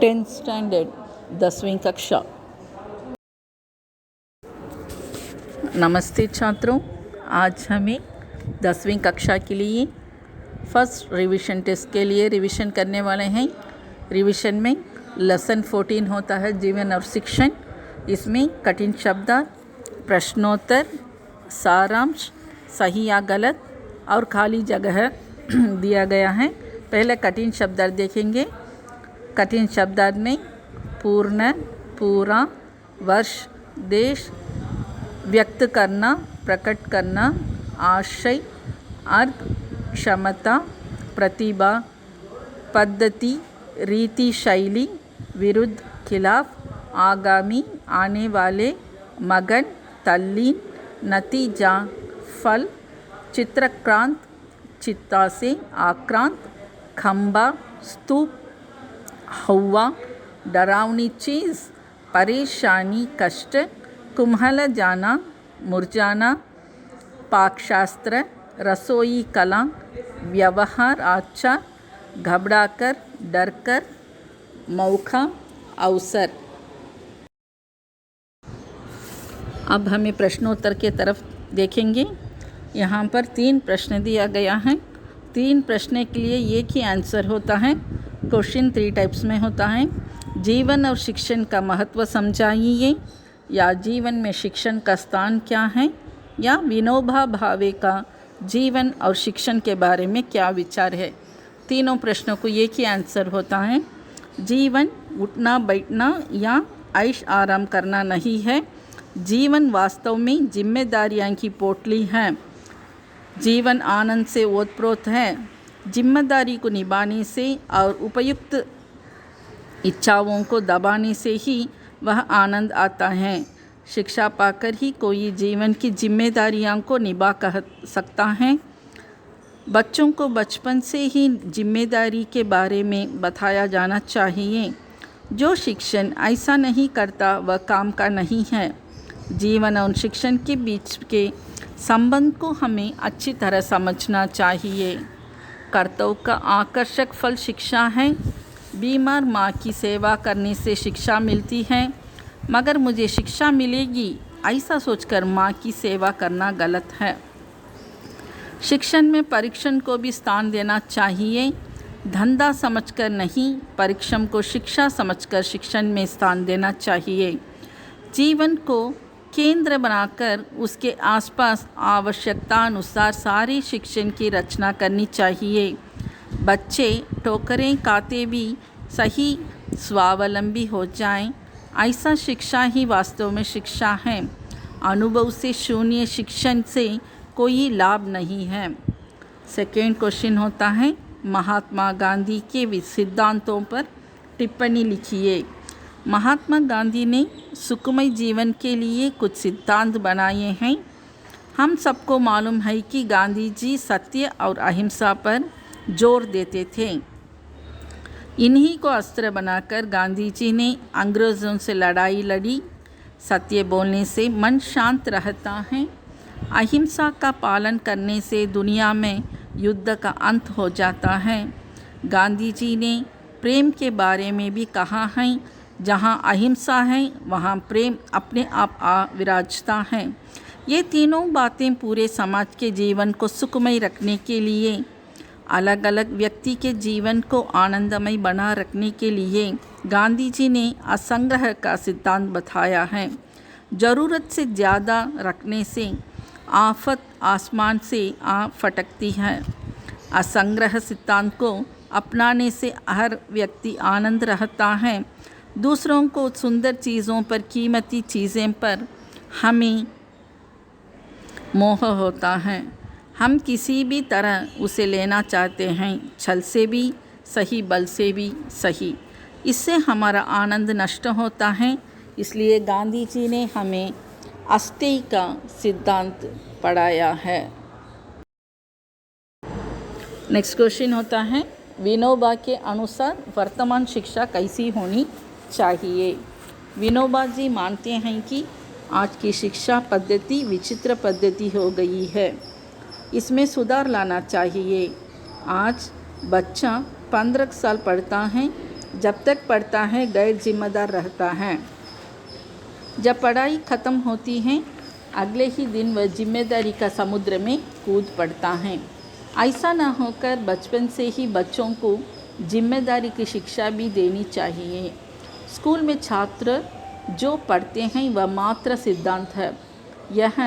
10th standard 10वीं कक्षा। नमस्ते छात्रों, आज हमें 10वीं कक्षा के लिए फर्स्ट रिवीजन टेस्ट के लिए रिवीजन करने वाले हैं। रिवीजन में लेसन 14 होता है, जीवन और शिक्षण। इसमें कठिन शब्द, प्रश्नोत्तर, सारांश, सही या गलत और खाली जगह दिया गया है। पहले कठिन शब्द देखेंगे। कठिन शब्द में पूर्ण, पूरा, वर्ष, देश, व्यक्त करना, प्रकट करना, आशय, अर्थ, क्षमता, प्रतिभा, पद्धति, रीति, शैली, विरुद्ध, खिलाफ, आगामी, आने वाले, मगन, तल्लीन, नतीजा, फल, चित्रक्रांत, चित्ता से, आक्रांत, खंबा, स्तूप, हवा, डरावनी चीज़, परेशानी, कष्ट, कुम्हला जाना, मुरझाना, पाकशास्त्र, रसोई कला, व्यवहार, आचार, घबराकर, डरकर, मौका, अवसर। अब हमें प्रश्नोत्तर के तरफ देखेंगे। यहाँ पर 3 प्रश्न दिया गया है। 3 प्रश्न के लिए एक ही आंसर होता है। क्वेश्चन 3 टाइप्स में होता है। जीवन और शिक्षण का महत्व समझाइए, या जीवन में शिक्षण का स्थान क्या है, या विनोबा भावे का जीवन और शिक्षण के बारे में क्या विचार है। तीनों प्रश्नों को एक ही आंसर होता है। जीवन उठना बैठना या ऐश आराम करना नहीं है। जीवन वास्तव में जिम्मेदारियां की पोटली है। जीवन आनंद से ओतप्रोत है। जिम्मेदारी को निभाने से और उपयुक्त इच्छाओं को दबाने से ही वह आनंद आता है। शिक्षा पाकर ही कोई जीवन की जिम्मेदारियों को निभा सकता है। बच्चों को बचपन से ही जिम्मेदारी के बारे में बताया जाना चाहिए। जो शिक्षण ऐसा नहीं करता वह काम का नहीं है। जीवन और शिक्षण के बीच के संबंध को हमें अच्छी तरह समझना चाहिए। कर्तव्य का आकर्षक फल शिक्षा है। बीमार माँ की सेवा करने से शिक्षा मिलती है, मगर मुझे शिक्षा मिलेगी ऐसा सोचकर माँ की सेवा करना गलत है। शिक्षण में परीक्षण को भी स्थान देना चाहिए। धंधा समझकर नहीं, परीक्षण को शिक्षा समझकर शिक्षण में स्थान देना चाहिए। जीवन को केंद्र बनाकर उसके आसपास आवश्यकता अनुसार सारी शिक्षण की रचना करनी चाहिए। बच्चे ठोकरें खाते भी सही स्वावलंबी हो जाएं, ऐसा शिक्षा ही वास्तव में शिक्षा है। अनुभव से शून्य शिक्षण से कोई लाभ नहीं है। सेकेंड क्वेश्चन होता है, महात्मा गांधी के सिद्धांतों पर टिप्पणी लिखिए। महात्मा गांधी ने सुखमय जीवन के लिए कुछ सिद्धांत बनाए हैं। हम सबको मालूम है कि गांधी जी सत्य और अहिंसा पर जोर देते थे। इन्हीं को अस्त्र बनाकर गांधी जी ने अंग्रेज़ों से लड़ाई लड़ी। सत्य बोलने से मन शांत रहता है। अहिंसा का पालन करने से दुनिया में युद्ध का अंत हो जाता है। गांधी जी ने प्रेम के बारे में भी कहा है, जहाँ अहिंसा है वहाँ प्रेम अपने आप विराजता है। ये तीनों बातें पूरे समाज के जीवन को सुखमय रखने के लिए, अलग अलग व्यक्ति के जीवन को आनंदमय बना रखने के लिए गांधी जी ने असंग्रह का सिद्धांत बताया है। ज़रूरत से ज़्यादा रखने से आफत आसमान से आ फटकती है। असंग्रह सिद्धांत को अपनाने से हर व्यक्ति आनंद रहता है। दूसरों को सुंदर चीज़ों पर, कीमती चीज़ें पर हमें मोह होता है। हम किसी भी तरह उसे लेना चाहते हैं, छल से भी सही, बल से भी सही। इससे हमारा आनंद नष्ट होता है। इसलिए गांधी जी ने हमें अष्टई का सिद्धांत पढ़ाया है। नेक्स्ट क्वेश्चन होता है, विनोबा के अनुसार वर्तमान शिक्षा कैसी होनी चाहिए। विनोबा जी मानते हैं कि आज की शिक्षा पद्धति विचित्र पद्धति हो गई है, इसमें सुधार लाना चाहिए। आज बच्चा 15 साल पढ़ता है जब तक पढ़ता है गैर जिम्मेदार रहता है। जब पढ़ाई ख़त्म होती है अगले ही दिन वह जिम्मेदारी का समुद्र में कूद पड़ता है। ऐसा न होकर बचपन से ही बच्चों को जिम्मेदारी की शिक्षा भी देनी चाहिए। स्कूल में छात्र जो पढ़ते हैं वह मात्र सिद्धांत है। यह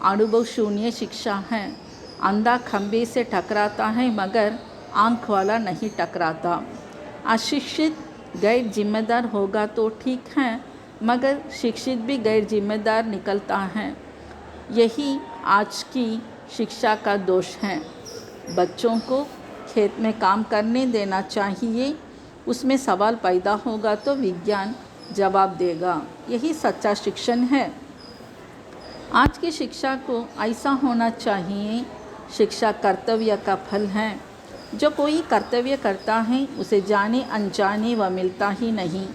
अनुभव शून्य शिक्षा है। अंधा खंबे से टकराता है मगर आँख वाला नहीं टकराता। अशिक्षित गैर जिम्मेदार होगा तो ठीक है मगर शिक्षित भी गैर जिम्मेदार निकलता है। यही आज की शिक्षा का दोष है। बच्चों को खेत में काम करने देना चाहिए। उसमें सवाल पैदा होगा तो विज्ञान जवाब देगा। यही सच्चा शिक्षण है। आज की शिक्षा को ऐसा होना चाहिए, शिक्षा कर्तव्य का फल है। जो कोई कर्तव्य करता है उसे जाने अनजाने वह मिलता ही नहीं,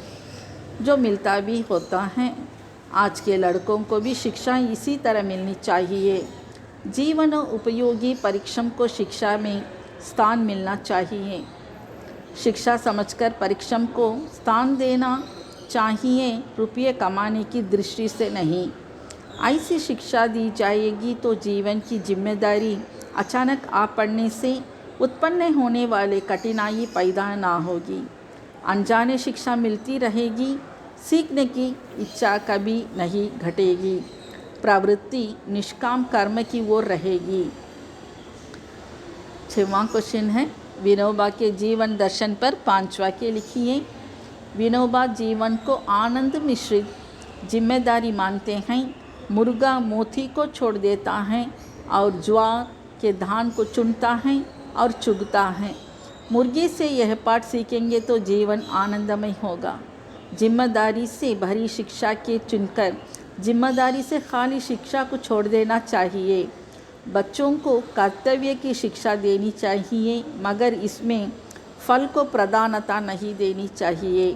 जो मिलता भी होता है। आज के लड़कों को भी शिक्षा इसी तरह मिलनी चाहिए। जीवन उपयोगी परिश्रम को शिक्षा में स्थान मिलना चाहिए। शिक्षा समझकर परिश्रम को स्थान देना चाहिए, रुपये कमाने की दृष्टि से नहीं। ऐसी शिक्षा दी जाएगी तो जीवन की जिम्मेदारी अचानक आ पड़ने से उत्पन्न होने वाले कठिनाई पैदा ना होगी। अनजाने शिक्षा मिलती रहेगी, सीखने की इच्छा कभी नहीं घटेगी, प्रवृत्ति निष्काम कर्म की ओर रहेगी। 6वां क्वेश्चन है, विनोबा के जीवन दर्शन पर 5 वाक्य लिखिए। विनोबा जीवन को आनंद मिश्रित जिम्मेदारी मानते हैं। मुर्गा मोती को छोड़ देता है और ज्वार के धान को चुनता है और चुगता है। मुर्गी से यह पाठ सीखेंगे तो जीवन आनंदमय होगा। जिम्मेदारी से भरी शिक्षा के चुनकर जिम्मेदारी से खाली शिक्षा को छोड़ देना चाहिए। बच्चों को कर्तव्य की शिक्षा देनी चाहिए मगर इसमें फल को प्रधानता नहीं देनी चाहिए।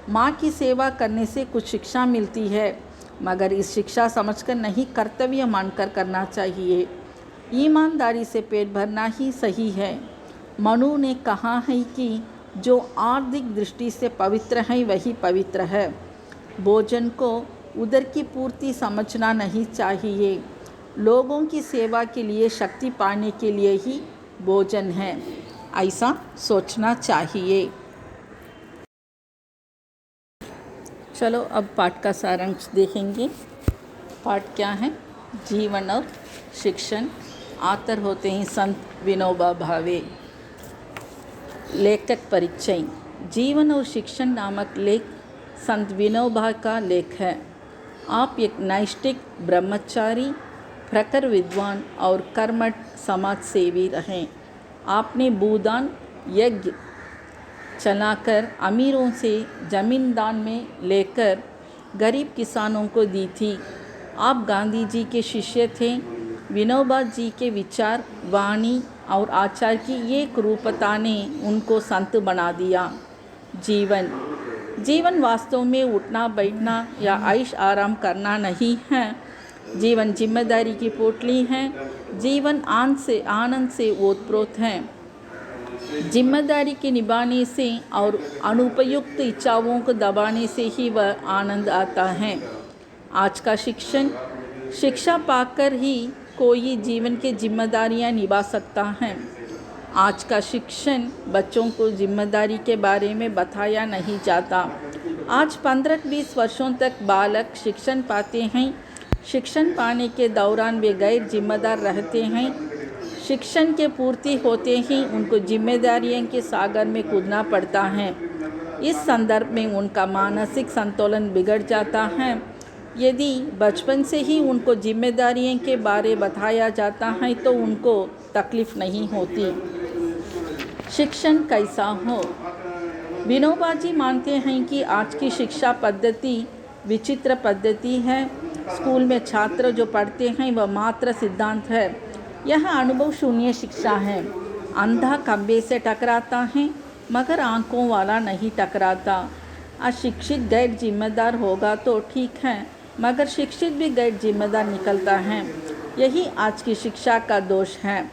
माँ की सेवा करने से कुछ शिक्षा मिलती है मगर इस शिक्षा समझकर नहीं, कर्तव्य मानकर करना चाहिए। ईमानदारी से पेट भरना ही सही है। मनु ने कहा है कि जो आर्थिक दृष्टि से पवित्र है वही पवित्र है। भोजन को उदर की पूर्ति समझना नहीं चाहिए। लोगों की सेवा के लिए शक्ति पाने के लिए ही भोजन है, ऐसा सोचना चाहिए। चलो अब पाठ का सारांश देखेंगे। पाठ क्या है? जीवन और शिक्षण। आतर होते हैं संत विनोबा भावे। लेखक परिचय। जीवन और शिक्षण नामक लेख संत विनोबा का लेख है। आप एक नैष्ठिक ब्रह्मचारी, प्रखर विद्वान और कर्मठ समाज सेवी रहे। आपने भूदान यज्ञ चलाकर अमीरों से जमीन दान में लेकर गरीब किसानों को दी थी। आप गांधी जी के शिष्य थे। विनोबा जी के विचार, वाणी और आचार की एक रूपता ने उनको संत बना दिया। जीवन वास्तव में उठना बैठना या ऐश आराम करना नहीं है। जीवन जिम्मेदारी की पोटली है। जीवन आनंद से ओतप्रोत है। जिम्मेदारी के निभाने से और अनुपयुक्त इच्छाओं को दबाने से ही वह आनंद आता है। आज का शिक्षा पाकर ही कोई जीवन की जिम्मेदारियां निभा सकता है। आज का शिक्षण बच्चों को जिम्मेदारी के बारे में बताया नहीं जाता। आज 15-20 वर्षों तक बालक शिक्षण पाते हैं। शिक्षण पाने के दौरान वे गैर जिम्मेदार रहते हैं। शिक्षण के पूर्ति होते ही उनको जिम्मेदारियों के सागर में कूदना पड़ता है। इस संदर्भ में उनका मानसिक संतुलन बिगड़ जाता है। यदि बचपन से ही उनको जिम्मेदारियों के बारे बताया जाता है तो उनको तकलीफ नहीं होती। शिक्षण कैसा हो? विनोबा जी मानते हैं कि आज की शिक्षा पद्धति विचित्र पद्धति है। स्कूल में छात्र जो पढ़ते हैं वह मात्र सिद्धांत है। यह अनुभव शून्य शिक्षा है। अंधा खंबे से टकराता है मगर आंखों वाला नहीं टकराता। अशिक्षित गैर जिम्मेदार होगा तो ठीक है मगर शिक्षित भी गैर जिम्मेदार निकलता है। यही आज की शिक्षा का दोष है।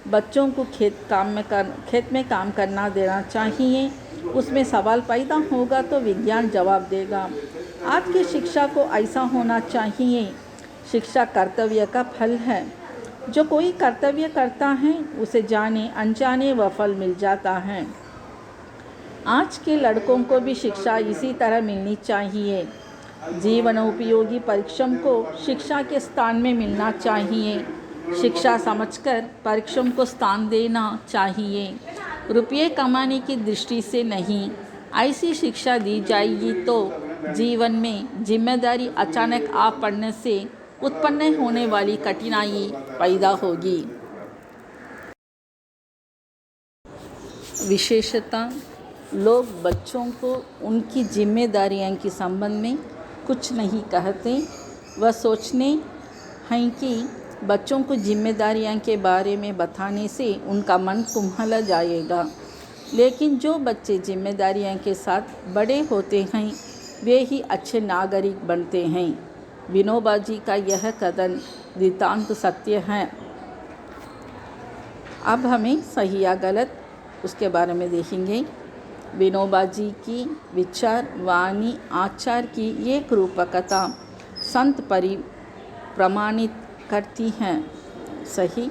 बच्चों को खेत में काम करना देना चाहिए। उसमें सवाल पैदा होगा तो विज्ञान जवाब देगा। आज की शिक्षा को ऐसा होना चाहिए। शिक्षा कर्तव्य का फल है। जो कोई कर्तव्य करता है उसे जाने अनजाने वह फल मिल जाता है। आज के लड़कों को भी शिक्षा इसी तरह मिलनी चाहिए। जीवन उपयोगी परिश्रम को शिक्षा के स्थान में मिलना चाहिए। शिक्षा समझकर परिश्रम को स्थान देना चाहिए, रुपये कमाने की दृष्टि से नहीं। ऐसी शिक्षा दी जाएगी तो जीवन में जिम्मेदारी अचानक आ पड़ने से उत्पन्न होने वाली कठिनाई पैदा होगी। विशेषता लोग बच्चों को उनकी जिम्मेदारियों के संबंध में कुछ नहीं कहते। वह सोचते हैं कि बच्चों को जिम्मेदारियों के बारे में बताने से उनका मन कुम्हला जाएगा। लेकिन जो बच्चे जिम्मेदारियों के साथ बड़े होते हैं वे ही अच्छे नागरिक बनते हैं। विनोबा जी का यह कथन नितांत सत्य है। अब हमें सही या गलत उसके बारे में देखेंगे। विनोबा जी की विचार वाणी आचार की एक रूपकता संत प्रमाणित करती हैं। सही,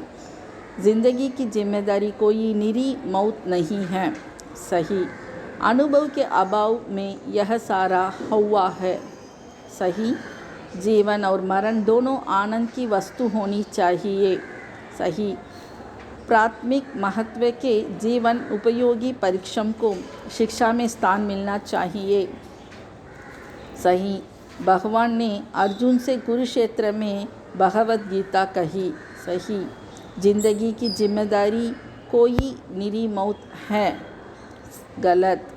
जिंदगी की जिम्मेदारी कोई निरी मौत नहीं है। सही, अनुभव के अभाव में यह सारा हुआ है। सही, जीवन और मरण दोनों आनंद की वस्तु होनी चाहिए। सही, प्राथमिक महत्व के जीवन उपयोगी परिश्रम को शिक्षा में स्थान मिलना चाहिए। सही, भगवान ने अर्जुन से कुरुक्षेत्र में भगवद गीता कही। सही, जिंदगी की जिम्मेदारी कोई निरी मौत है। गलत,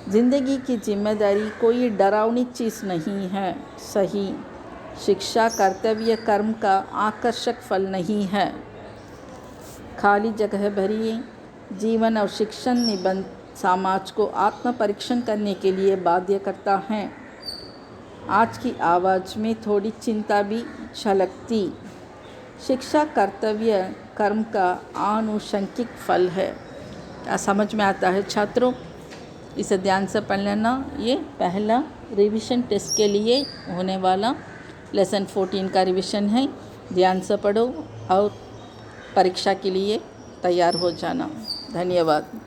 जिंदगी की जिम्मेदारी कोई डरावनी चीज़ नहीं है। सही, शिक्षा कर्तव्य कर्म का आकर्षक फल नहीं है। खाली जगह भरिए। जीवन और शिक्षण निबंध समाज को आत्म परीक्षण करने के लिए बाध्य करता है। आज की आवाज़ में थोड़ी चिंता भी झलकती। शिक्षा कर्तव्य कर्म का आनुषंगिक फल है। क्या समझ में आता है छात्रों? इसे ध्यान से पढ़ लेना। ये पहला रिवीजन टेस्ट के लिए होने वाला लेसन 14 का रिवीजन है। ध्यान से पढ़ो और परीक्षा के लिए तैयार हो जाना। धन्यवाद।